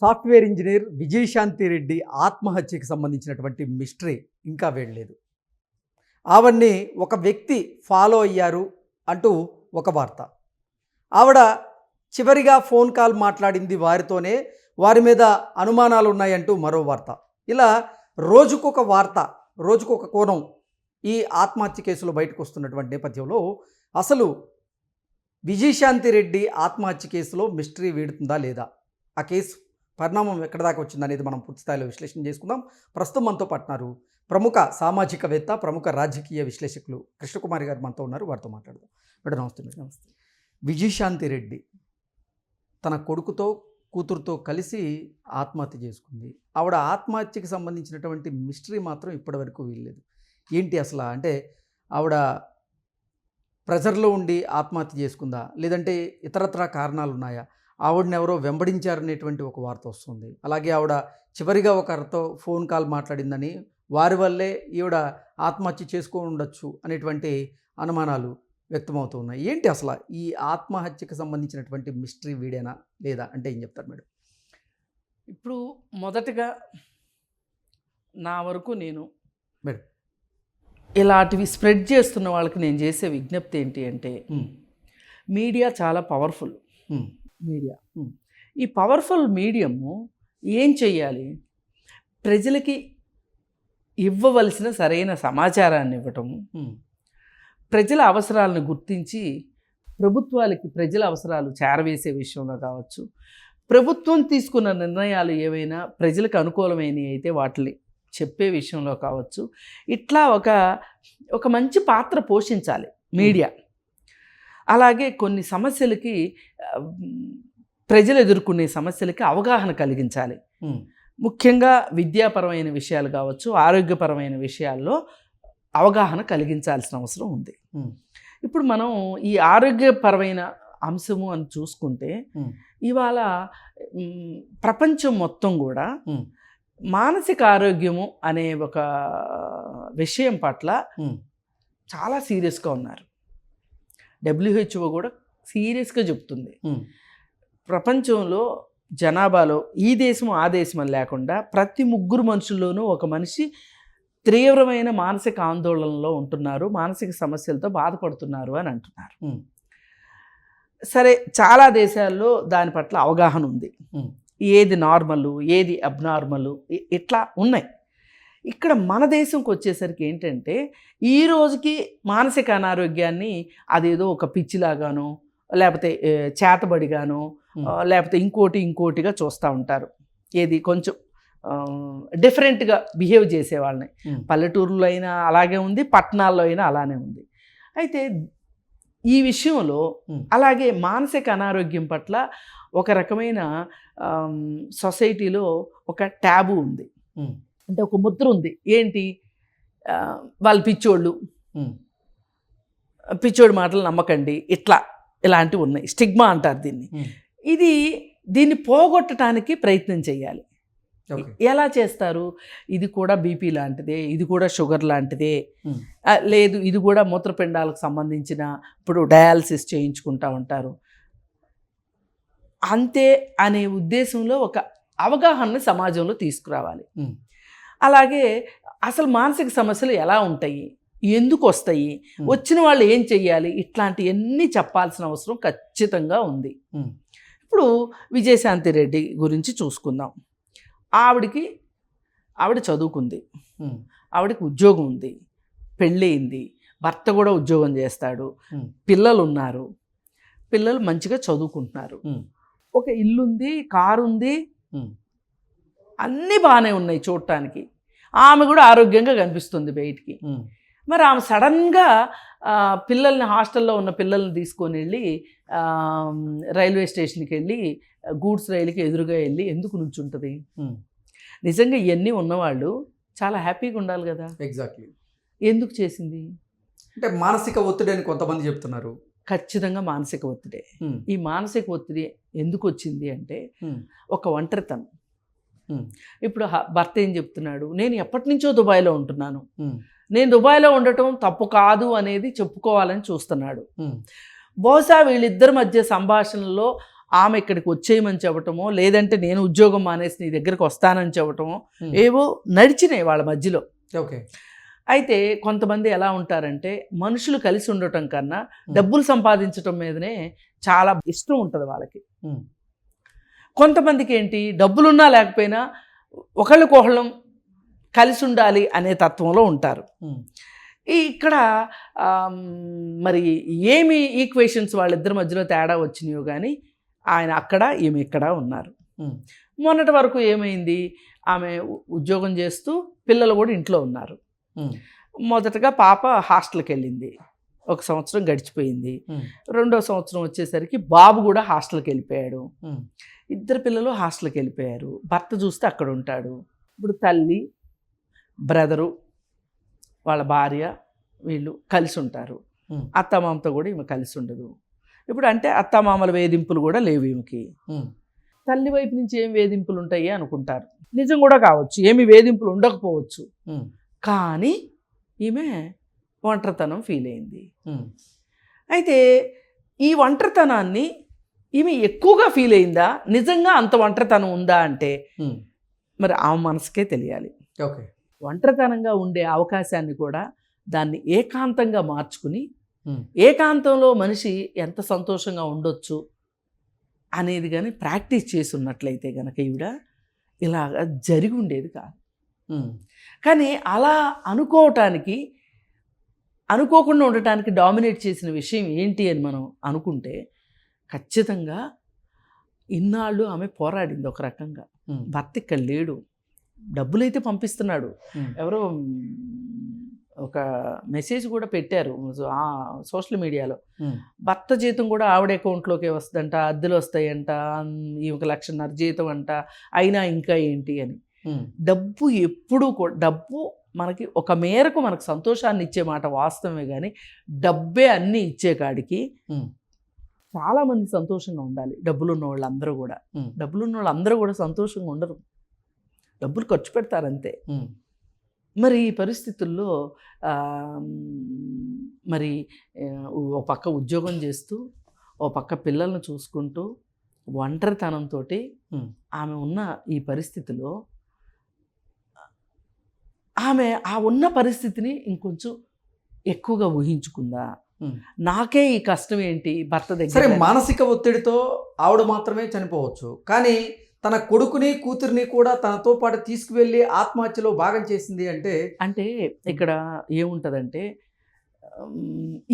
Software engineer Vijayashanti Reddy ఆత్మహత్యకి సంబంధించినటువంటి mystery ఇంకా వేయలేదు. ఆవిడ్ని ఒక వ్యక్తి ఫాలో అయ్యారు అంటూ ఒక వార్త. ఆవిడ చివరిగా ఫోన్ కాల్ మాట్లాడింది వారితోనే, వారి మీద అనుమానాలు ఉన్నాయంటూ మరో వార్త. ఇలా రోజుకొక వార్త, రోజుకొక కోణం ఈ ఆత్మహత్య కేసులో బయటకు వస్తున్నటువంటి నేపథ్యంలో అసలు విజయశాంతి రెడ్డి ఆత్మహత్య కేసులో మిస్టరీ వీడుతుందా లేదా, ఆ కేసు పరిణామం ఎక్కడి దాకా వచ్చిందనేది మనం పూర్తి స్థాయిలో విశ్లేషణ చేసుకుందాం. ప్రస్తుతం మనతో పాటున్నారు ప్రముఖ సామాజికవేత్త, ప్రముఖ రాజకీయ విశ్లేషకులు కృష్ణకుమారి గారు మనతో ఉన్నారు. వారితో మాట్లాడదాం. మేడం నమస్తే. నమస్తే. విజయశాంతి రెడ్డి తన కొడుకుతో కూతురుతో కలిసి ఆత్మహత్య చేసుకుంది. ఆవిడ ఆత్మహత్యకి సంబంధించినటువంటి మిస్టరీ మాత్రం ఇప్పటివరకు వీల్లేదు. ఏంటి అసలు, అంటే ఆవిడ ప్రెజర్లో ఉండి ఆత్మహత్య చేసుకుందా, లేదంటే ఇతరత్ర కారణాలు ఉన్నాయా, ఆవిడని ఎవరో వెంబడించారనేటువంటి ఒక వార్త వస్తుంది. అలాగే ఆవిడ చివరిగా ఒకరితో ఫోన్ కాల్ మాట్లాడిందని, వారి వల్లే ఈవిడ ఆత్మహత్య చేసుకొని ఉండొచ్చు అనేటువంటి అనుమానాలు వ్యక్తమవుతూ ఉన్నాయి. ఏంటి అసలు ఈ ఆత్మహత్యకు సంబంధించినటువంటి మిస్టరీ వీడేనా లేదా అంటే ఏం చెప్తారు మేడం? ఇప్పుడు మొదటగా నా వరకు నేను మేడం ఇలాంటివి స్ప్రెడ్ చేస్తున్న వాళ్ళకి నేను చేసే విజ్ఞప్తి ఏంటి అంటే, మీడియా చాలా పవర్ఫుల్. మీడియా ఈ పవర్ఫుల్ మీడియము ఏం చెయ్యాలి, ప్రజలకి ఇవ్వవలసిన సరైన సమాచారాన్ని ఇవ్వటము, ప్రజల అవసరాలను గుర్తించి ప్రభుత్వాలకి ప్రజల అవసరాలు చేరవేసే విషయంలో కావచ్చు, ప్రభుత్వం తీసుకున్న నిర్ణయాలు ఏవైనా ప్రజలకు అనుకూలమైనవి అయితే వాటిని చెప్పే విషయంలో కావచ్చు, ఇట్లా ఒక మంచి పాత్ర పోషించాలి మీడియా. అలాగే కొన్ని సమస్యలకి, ప్రజలు ఎదుర్కొనే సమస్యలకి అవగాహన కలిగించాలి. ముఖ్యంగా విద్యాపరమైన విషయాలు కావచ్చు, ఆరోగ్యపరమైన విషయాల్లో అవగాహన కలిగించాల్సిన అవసరం ఉంది. ఇప్పుడు మనం ఈ ఆరోగ్యపరమైన అంశము అని చూసుకుంటే, ఇవాళ ప్రపంచం మొత్తం కూడా మానసిక ఆరోగ్యము అనే ఒక విషయం పట్ల చాలా సీరియస్గా ఉన్నారు. WHO కూడా సీరియస్గా చెప్తుంది. ప్రపంచంలో జనాభాలో ఈ దేశం ఆ దేశం అని లేకుండా ప్రతి 3 మనుషుల్లోనూ ఒక మనిషి తీవ్రమైన మానసిక ఆందోళనలో ఉంటున్నారు, మానసిక సమస్యలతో బాధపడుతున్నారు అని అంటున్నారు. సరే, చాలా దేశాల్లో దాని పట్ల అవగాహన ఉంది. ఏది నార్మల్, ఏది అబ్నార్మల్, ఇట్లా ఉన్నాయి. ఇక్కడ మన దేశంకి వచ్చేసరికి ఏంటంటే, ఈ రోజుకి మానసిక అనారోగ్యాన్ని అదేదో ఒక పిచ్చిలాగానో, లేకపోతే చేతబడిగానో, లేకపోతే ఇంకోటిగా చూస్తూ ఉంటారు. ఏది కొంచెం డిఫరెంట్గా బిహేవ్ చేసే వాళ్ళని. పల్లెటూరులో అయినా అలాగే ఉంది, పట్టణాల్లో అయినా అలానే ఉంది. అయితే ఈ విషయంలో అలాగే మానసిక అనారోగ్యం పట్ల ఒక రకమైన సొసైటీలో ఒక ట్యాబు ఉంది, అంటే ఒక ముద్ర ఉంది. ఏంటి, వాళ్ళు పిచ్చోడు మాటలు నమ్మకండి, ఇలాంటివి ఉన్నాయి. స్టిగ్మా అంటారు దీన్ని. దీన్ని పోగొట్టడానికి ప్రయత్నం చేయాలి. ఎలా చేస్తారు? ఇది కూడా బీపీ లాంటిదే, ఇది కూడా షుగర్ లాంటిదే, లేదు ఇది కూడా మూత్రపిండాలకు సంబంధించిన, ఇప్పుడు డయాలసిస్ చేయించుకుంటూ ఉంటారు అంతే అనే ఉద్దేశంలో ఒక అవగాహనని సమాజంలో తీసుకురావాలి. అలాగే అసలు మానసిక సమస్యలు ఎలా ఉంటాయి, ఎందుకు వస్తాయి, వచ్చిన వాళ్ళు ఏం చెయ్యాలి, ఇట్లాంటివన్నీ చెప్పాల్సిన అవసరం ఖచ్చితంగా ఉంది. ఇప్పుడు విజయశాంతి రెడ్డి గురించి చూసుకుందాం. ఆవిడ చదువుకుంది, ఆవిడకి ఉద్యోగం ఉంది, పెళ్ళయింది, భర్త కూడా ఉద్యోగం చేస్తాడు, పిల్లలు ఉన్నారు, పిల్లలు మంచిగా చదువుకుంటున్నారు, ఒక ఇల్లుంది, కారు ఉంది, అన్నీ బాగానే ఉన్నాయి చూడటానికి. ఆమె కూడా ఆరోగ్యంగా కనిపిస్తుంది బయటికి. మరి ఆమె సడన్గా పిల్లల్ని, హాస్టల్లో ఉన్న పిల్లల్ని తీసుకొని వెళ్ళి రైల్వే స్టేషన్కి వెళ్ళి గూడ్స్ రైలుకి ఎదురుగా వెళ్ళి ఎందుకు నుంచుంటుంది? నిజంగా ఇవన్నీ ఉన్నవాళ్ళు చాలా హ్యాపీగా ఉండాలి కదా. ఎగ్జాక్ట్లీ. ఎందుకు చేసింది అంటే మానసిక ఒత్తిడి అని కొంతమంది చెప్తున్నారు. ఖచ్చితంగా మానసిక ఒత్తిడే. ఈ మానసిక ఒత్తిడి ఎందుకు వచ్చింది అంటే, ఒక ఒంటరితనం. ఇప్పుడు భర్త ఏం చెప్తున్నాడు, నేను ఎప్పటి నుంచో దుబాయ్లో ఉంటున్నాను, నేను దుబాయ్లో ఉండటం తప్పు కాదు అనేది చెప్పుకోవాలని చూస్తున్నాడు. బహుశా వీళ్ళిద్దరి మధ్య సంభాషణలో ఆమె ఇక్కడికి వచ్చేయమని చెప్పటమో, లేదంటే నేను ఉద్యోగం మానేసి నీ దగ్గరికి వస్తానని చెప్పటమో ఏవో నడిచినాయి వాళ్ళ మధ్యలో. ఓకే. అయితే కొంతమంది ఎలా ఉంటారంటే మనుషులు కలిసి ఉండటం కన్నా డబ్బులు సంపాదించటం మీదనే చాలా ఇష్టం ఉంటుంది వాళ్ళకి. కొంతమందికి ఏంటి, డబ్బులున్నా లేకపోయినా ఒకళ్ళకొకళ్ళం కలిసి ఉండాలి అనే తత్వంలో ఉంటారు. ఇక్కడ మరి ఏమి ఈక్వేషన్స్ వాళ్ళిద్దరి మధ్యలో తేడా వచ్చినాయో కానీ ఆయన అక్కడ ఈమె ఇక్కడ ఉన్నారు. మొన్నటి వరకు ఏమైంది, ఆమె ఉద్యోగం చేస్తూ పిల్లలు కూడా ఇంట్లో ఉన్నారు. మొదటగా పాప హాస్టల్కి వెళ్ళింది, 1 సంవత్సరం గడిచిపోయింది. 2వ సంవత్సరం వచ్చేసరికి బాబు కూడా హాస్టల్కి వెళ్ళిపోయాడు. 2 పిల్లలు హాస్టల్కి వెళ్ళిపోయారు. భర్త చూస్తే అక్కడ ఉంటాడు. ఇప్పుడు తల్లి, బ్రదరు, వాళ్ళ భార్య వీళ్ళు కలిసి ఉంటారు. అత్తమామతో కూడా ఈమె కలిసి ఉండదు. ఇప్పుడు అంటే అత్తమామల వేధింపులు కూడా లేవు ఈమెకి. తల్లి వైపు నుంచి ఏం వేధింపులు ఉంటాయి అనుకుంటారు. నిజం కూడా కావచ్చు, ఏమి వేధింపులు ఉండకపోవచ్చు. కానీ ఈమె ఒంటరితనం ఫీల్ అయింది. అయితే ఈ ఒంటరితనాన్ని ఈమె ఎక్కువగా ఫీల్ అయిందా, నిజంగా అంత ఒంటరితనం ఉందా అంటే మరి ఆమె మనసుకే తెలియాలి. ఓకే. ఒంటరితనంగా ఉండే అవకాశాన్ని కూడా దాన్ని ఏకాంతంగా మార్చుకుని ఏకాంతంలో మనిషి ఎంత సంతోషంగా ఉండొచ్చు అనేది కానీ ప్రాక్టీస్ చేసి ఉన్నట్లయితే కనుక ఈవిడ ఇలాగ జరిగి ఉండేది కాదు. కానీ అలా అనుకోకుండా ఉండటానికి డామినేట్ చేసిన విషయం ఏంటి అని మనం అనుకుంటే ఖచ్చితంగా ఇన్నాళ్ళు ఆమె పోరాడింది ఒక రకంగా. భర్త ఇక్కడ లేడు, డబ్బులైతే పంపిస్తున్నాడు. ఎవరో ఒక మెసేజ్ కూడా పెట్టారు సోషల్ మీడియాలో, భర్త జీతం కూడా ఆవిడ అకౌంట్లోకి వస్తుందంట, అద్దెలు వస్తాయంట, ఈమెకు 1,50,000 జీతం అంట, అయినా ఇంకా ఏంటి అని. డబ్బు ఎప్పుడూ కూడా, డబ్బు మనకి ఒక మేరకు మనకు సంతోషాన్ని ఇచ్చే మాట వాస్తవమే, కానీ డబ్బే అన్నీ ఇచ్చే కాడికి చాలామంది సంతోషంగా ఉండాలి. డబ్బులున్న వాళ్ళందరూ కూడా సంతోషంగా ఉండరు, డబ్బులు ఖర్చు పెడతారంతే. మరి ఈ పరిస్థితుల్లో మరి ఓ పక్క ఉద్యోగం చేస్తూ ఓ పక్క పిల్లల్ని చూసుకుంటూ ఒంటరితనంతో ఆమె ఉన్న ఈ పరిస్థితిలో ఆమె ఆ ఉన్న పరిస్థితిని ఇంకొంచెం ఎక్కువగా ఊహించుకుందా, నాకే ఈ కష్టం ఏంటి భర్త దగ్గర. సరే, మానసిక ఒత్తిడితో ఆవిడ మాత్రమే చనిపోవచ్చు, కానీ తన కొడుకుని కూతురిని కూడా తనతో పాటు తీసుకువెళ్ళి ఆత్మహత్యలో భాగం చేసింది అంటే ఇక్కడ ఏముంటుందంటే,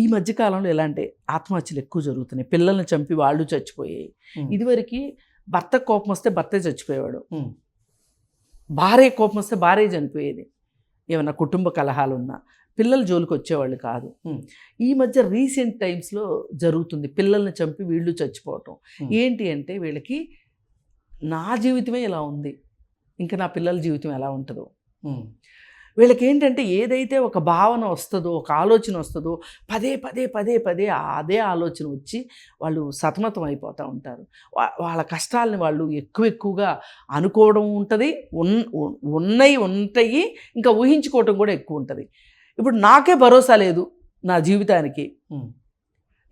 ఈ మధ్యకాలంలో ఎలాంటి ఆత్మహత్యలు ఎక్కువ జరుగుతున్నాయి. పిల్లల్ని చంపి వాళ్ళు చచ్చిపోయాయి. ఇదివరకు భర్త కోపం వస్తే భర్తే చచ్చిపోయేవాడు, భార్య కోపం వస్తే భార్య చనిపోయేది. ఏమన్నా కుటుంబ కలహాలు ఉన్నా పిల్లలు జోలికి వచ్చేవాళ్ళు కాదు. ఈ మధ్య రీసెంట్ టైమ్స్లో జరుగుతుంది పిల్లల్ని చంపి వీళ్ళు చచ్చిపోవటం. ఏంటి అంటే వీళ్ళకి నా జీవితమే ఇలా ఉంది, ఇంకా నా పిల్లల జీవితం ఎలా ఉంటుందో. వీళ్ళకి ఏంటంటే ఏదైతే ఒక భావన వస్తుందో, ఒక ఆలోచన వస్తుందో, పదే పదే పదే పదే అదే ఆలోచన వచ్చి వాళ్ళు సతమతం అయిపోతూ ఉంటారు. వాళ్ళ కష్టాలని వాళ్ళు ఎక్కువగా అనుకోవడం ఉంటుంది, ఉంటాయి, ఇంకా ఊహించుకోవటం కూడా ఎక్కువ ఉంటుంది. ఇప్పుడు నాకే భరోసా లేదు నా జీవితానికి,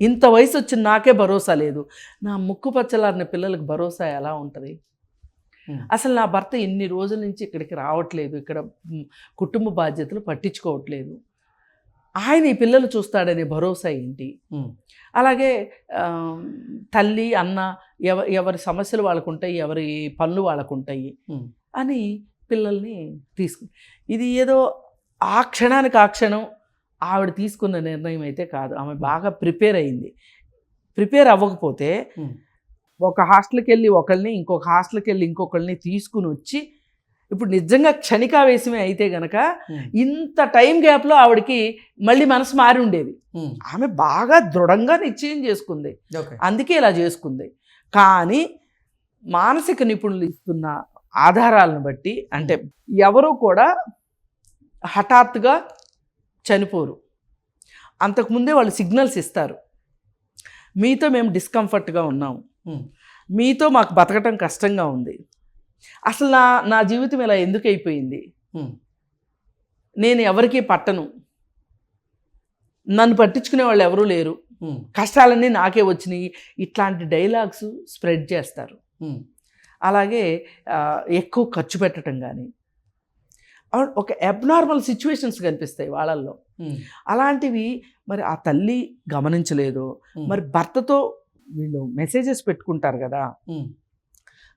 ఇంత వయసు వచ్చిన నాకే భరోసా లేదు, నా ముక్కు పచ్చలారిన పిల్లలకు భరోసా ఎలా ఉంటుంది? అసలు నా భర్త ఎన్ని రోజుల నుంచి ఇక్కడికి రావట్లేదు, ఇక్కడ కుటుంబ బాధ్యతలు పట్టించుకోవట్లేదు, ఆయన ఈ పిల్లలు చూస్తాడనే భరోసా ఏంటి? అలాగే తల్లి అన్న ఎవరి సమస్యలు వాళ్ళకు ఉంటాయి, ఎవరి పనులు వాళ్ళకు ఉంటాయి అని పిల్లల్ని ఇది ఏదో ఆ క్షణానికి ఆ క్షణం ఆవిడ తీసుకున్న నిర్ణయం అయితే కాదు. ఆమె బాగా ప్రిపేర్ అయింది. ప్రిపేర్ అవ్వకపోతే ఒక హాస్టల్కి వెళ్ళి ఒకళ్ళని, ఇంకొక హాస్టల్కి వెళ్ళి ఇంకొకళ్ళని తీసుకుని వచ్చి, ఇప్పుడు నిజంగా క్షణికావేశమే అయితే గనక ఇంత టైం గ్యాప్లో ఆవిడకి మళ్ళీ మనసు మారి ఉండేది. ఆమె బాగా దృఢంగా నిశ్చయం చేసుకుంది, అందుకే ఇలా చేసుకుంది. కానీ మానసిక నిపుణులు ఇస్తున్న ఆధారాలను బట్టి అంటే ఎవరు కూడా హఠాత్తుగా చనిపోరు. అంతకుముందే వాళ్ళు సిగ్నల్స్ ఇస్తారు, మీతో మేము డిస్కంఫర్ట్గా ఉన్నాము, మీతో మాకు బతకటం కష్టంగా ఉంది, అసలు నా జీవితం ఇలా ఎందుకు అయిపోయింది, నేను ఎవరికీ పట్టను, నన్ను పట్టించుకునే వాళ్ళు ఎవరూ లేరు, కష్టాలన్నీ నాకే వచ్చినాయి, ఇట్లాంటి డైలాగ్స్ స్ప్రెడ్ చేస్తారు. అలాగే ఎక్కువ ఖర్చు పెట్టడం కానీ, ఒక అబ్నార్మల్ సిచ్యువేషన్స్ కనిపిస్తాయి వాళ్ళల్లో. అలాంటివి మరి ఆ తల్లి గమనించలేదు. మరి భర్తతో వీళ్ళు మెసేజెస్ పెట్టుకుంటారు కదా,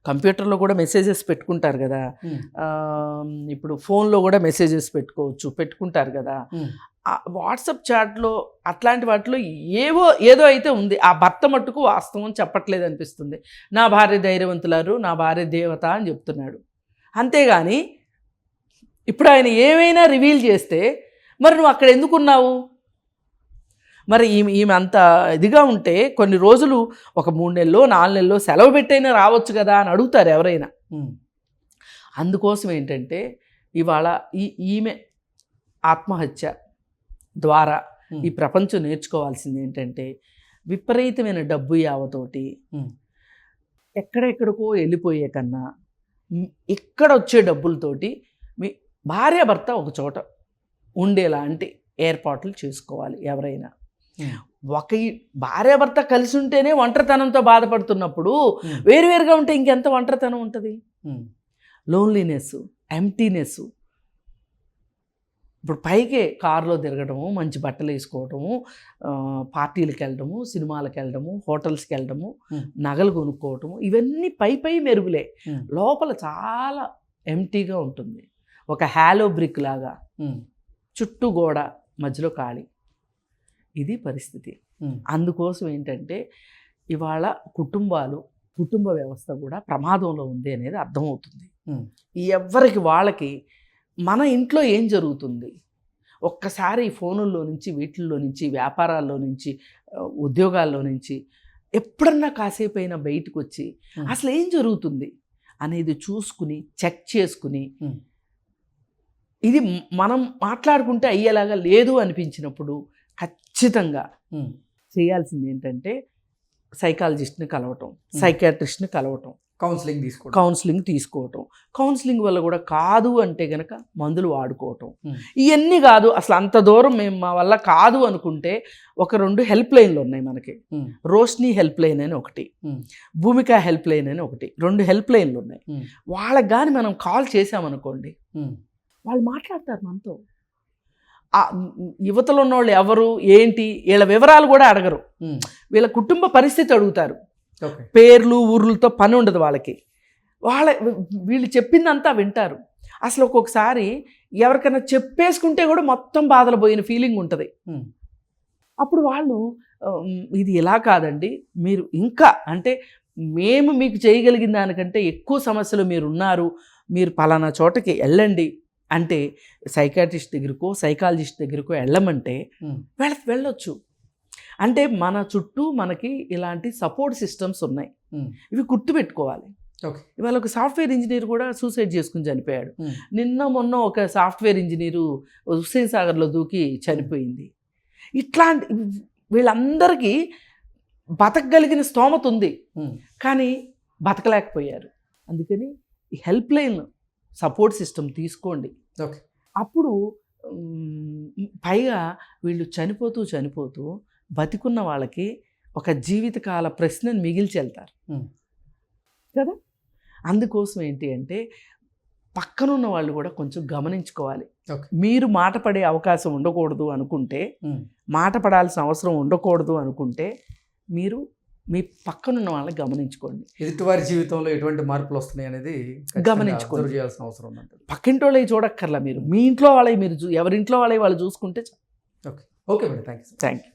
కంప్యూటర్లో కూడా మెసేజెస్ పెట్టుకుంటారు కదా, ఇప్పుడు ఫోన్లో కూడా మెసేజెస్ పెట్టుకుంటారు కదా, వాట్సాప్ చాట్లో అట్లాంటి వాటిలో ఏదో అయితే ఉంది. ఆ భర్త మట్టుకు వాస్తవం చెప్పట్లేదు అనిపిస్తుంది. నా భార్య ధైర్యవంతులారు, నా భార్య దేవత అని చెప్తున్నాడు. అంతేగాని ఇప్పుడు ఆయన ఏమైనా రివీల్ చేస్తే మరి నువ్వు అక్కడ ఎందుకున్నావు? మరి ఈమె అంత ఇదిగా ఉంటే కొన్ని రోజులు, ఒక 3 నెలలో 4 నెలలో సెలవు పెట్టైనా రావచ్చు కదా అని అడుగుతారు ఎవరైనా. అందుకోసం ఏంటంటే ఇవాళ ఈమె ఆత్మహత్య ద్వారా ఈ ప్రపంచం నేర్చుకోవాల్సింది ఏంటంటే, విపరీతమైన డబ్బు యావతోటి ఎక్కడెక్కడికో వెళ్ళిపోయే కన్నా ఇక్కడ వచ్చే డబ్బులతోటి మీ భార్యాభర్త ఒక చోట ఉండేలాంటి ఏర్పాట్లు చేసుకోవాలి ఎవరైనా. ఒక భార్యాభర్త కలిసి ఉంటేనే ఒంటరితనంతో బాధపడుతున్నప్పుడు వేరువేరుగా ఉంటే ఇంకెంత ఒంటరితనం ఉంటుంది? Loneliness, emptiness. ఇప్పుడు పైకే కారులో తిరగడము, మంచి బట్టలు వేసుకోవటము, పార్టీలకు వెళ్ళడము, సినిమాలకు వెళ్ళడము, హోటల్స్కి వెళ్ళడము, నగలు కొనుక్కోవటము, ఇవన్నీ పై మెరుగులే. లోపల చాలా ఎంప్టీగా ఉంటుంది. ఒక హాలో బ్రిక్ లాగా, చుట్టూ గోడ, మధ్యలో ఖాళీ. ఇది పరిస్థితి. అందుకోసం ఏంటంటే ఇవాళ కుటుంబ వ్యవస్థ కూడా ప్రమాదంలో ఉంది అనేది అర్థమవుతుంది. ఎవరికి వాళ్ళకి మన ఇంట్లో ఏం జరుగుతుంది ఒక్కసారి ఈ ఫోనుల్లో నుంచి, వీటిల్లో నుంచి, వ్యాపారాల్లో నుంచి, ఉద్యోగాల్లో నుంచి ఎప్పుడన్నా కాసేపు అయినా బయటకు వచ్చి అసలు ఏం జరుగుతుంది అనేది చూసుకుని, చెక్ చేసుకుని, ఇది మనం మాట్లాడుకుంటే అయ్యేలాగా లేదు అనిపించినప్పుడు ఖచ్చితంగా చేయాల్సింది ఏంటంటే సైకాలజిస్ట్ని కలవటం, సైకాట్రిస్ట్ని కలవటం, కౌన్సిలింగ్ తీసుకోవటం. కౌన్సిలింగ్ వల్ల కూడా కాదు అంటే గనక మందులు వాడుకోవటం. ఇవన్నీ కాదు, అసలు అంత దూరం మా వల్ల కాదు అనుకుంటే 1-2 హెల్ప్ లైన్లు ఉన్నాయి మనకి. రోష్ని హెల్ప్ లైన్ అని ఒకటి, భూమిక హెల్ప్ లైన్ అని ఒకటి, 2 హెల్ప్ లైన్లు ఉన్నాయి. వాళ్ళకి కానీ మనం కాల్ చేసామనుకోండి, వాళ్ళు మాట్లాడతారు మనతో. యువతలో ఉన్నవాళ్ళు ఎవరు ఏంటి వీళ్ళ వివరాలు కూడా అడగరు, వీళ్ళ కుటుంబ పరిస్థితి అడుగుతారు. పేర్లు ఊర్లతో పని ఉండదు వాళ్ళకి. వీళ్ళు చెప్పిందంతా వింటారు. అసలు ఒక్కొక్కసారి ఎవరికైనా చెప్పేసుకుంటే కూడా మొత్తం బాధలు పోయిన ఫీలింగ్ ఉంటుంది. అప్పుడు వాళ్ళు ఇది ఇలా కాదండి, మీరు ఇంకా అంటే మేము మీకు చేయగలిగిన దానికంటే ఎక్కువ సమస్యలు మీరు ఉన్నారు, మీరు పలానా చోటకి వెళ్ళండి అంటే సైకాట్రిస్ట్ దగ్గరకో సైకాలజిస్ట్ దగ్గరకో వెళ్ళమంటే వెళ్ళొచ్చు. అంటే మన చుట్టూ మనకి ఇలాంటి సపోర్ట్ సిస్టమ్స్ ఉన్నాయి. ఇవి గుర్తుపెట్టుకోవాలి. ఇవాళ ఒక సాఫ్ట్వేర్ ఇంజనీర్ కూడా సూసైడ్ చేసుకుని చనిపోయాడు. మొన్న ఒక సాఫ్ట్వేర్ ఇంజనీరు హుస్సేన్ సాగర్లో దూకి చనిపోయింది. ఇట్లాంటి వీళ్ళందరికీ బతకగలిగిన స్తోమత ఉంది, కానీ బతకలేకపోయారు. అందుకని హెల్ప్ లైన్ సపోర్ట్ సిస్టమ్ తీసుకోండి. అప్పుడు పైగా వీళ్ళు చనిపోతూ బతికున్న వాళ్ళకి ఒక జీవితకాల ప్రశ్నను మిగిల్చి వెళ్తారు కదా. అందుకోసం ఏంటి అంటే పక్కనున్న వాళ్ళు కూడా కొంచెం గమనించుకోవాలి. మీరు మాట పడే అవకాశం ఉండకూడదు అనుకుంటే, మాట పడాల్సిన అవసరం ఉండకూడదు అనుకుంటే, మీరు మీ పక్కనున్న వాళ్ళని గమనించుకోండి. ఎదుటివారి జీవితంలో ఎటువంటి మార్పులు వస్తున్నాయి అనేది గమనించుకోండి, చేయాల్సిన అవసరం ఉంది. పక్కింటి వాళ్ళవి చూడక్కర్లా, మీరు మీ ఇంట్లో వాళ్ళవి ఎవరింట్లో వాళ్ళవి వాళ్ళు చూసుకుంటే. Okay madam, thank you.